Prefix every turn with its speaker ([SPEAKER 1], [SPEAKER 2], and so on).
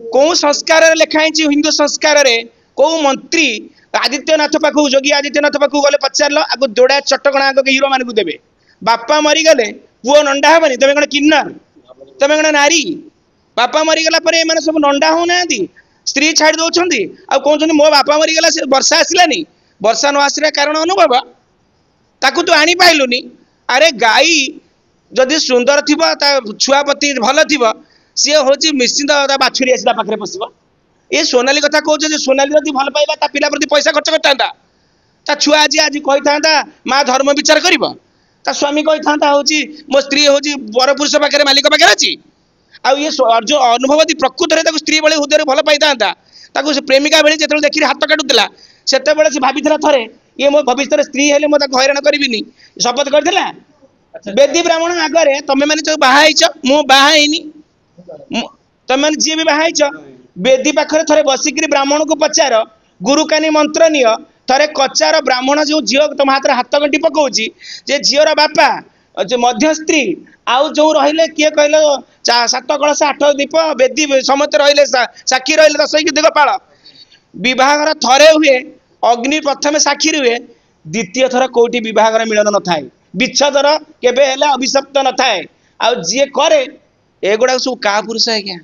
[SPEAKER 1] कौ संस्कार लिखाई हिंदू संस्कार कौ मंत्री आदित्यनाथ पाख योगी आदित्यनाथ पाख गले पचार आगे जोड़ा चटकणा आगे हिरो मान को देवे बापा मरीगले पुओ नंडा हेनी तुम कौन किन्नर तुम कौन नारी बापा मरीगला सब नंडा होना स्त्री छाड़ दौरान कहते मो बापा मरीगला से वर्षा आसलानी वर्षा न आसला कारण अनुभव ताकू तू आनी पाइलुनी अरे गाई जदि सुंदर थी छुआ प्रति भल थी सी हूँ निश्चिंत बाछुरी आसी पाखे पशब ये सोनाली कथा कहे सोनाली जब भल पाइबा ता पिला प्रति पैसा खर्च करता ता छुआ आज आज कही था माँ धर्म विचार कर स्वामी कही था हूँ मो स्त्री हूँ परपुरुष पाखे मालिक पाखे अच्छी आउ ये जो अनुभवती प्रकृत में स्त्री भाई हृदय भल पाई था प्रेमिका बेली जो देखिए हाथ काटुला से भाई थे ये मो भविष्य स्त्री हेले मो हैरान करी शपथ करथिला बेदी ब्राह्मण आगे तुम मैंने जो बाहा मु बाहानी तुम मैंने जी भी बाहा बेदी पाखे थे बसिक ब्राह्मण को पचार गुरुकानी मंत्र नियो थे कचार ब्राह्मण जो झील तुम हाथ हाथ गंटी पकाउच जे झीर बापा जो मध्य स्त्री आउ जो रहिले किए कहल 7 कलश 8 दीप बेदी समस्त रहिले साक्षी रहिले दस दिगपाल विवाहर थरे हुए अग्नि प्रथम साक्षी रुए द्वितीय थर कौटी विवाहर मिलन न थाए विच्छेदर केबे हेला अभिशप्त न थाए आ जी करे एगुड़ा सब का पुरुष है क्या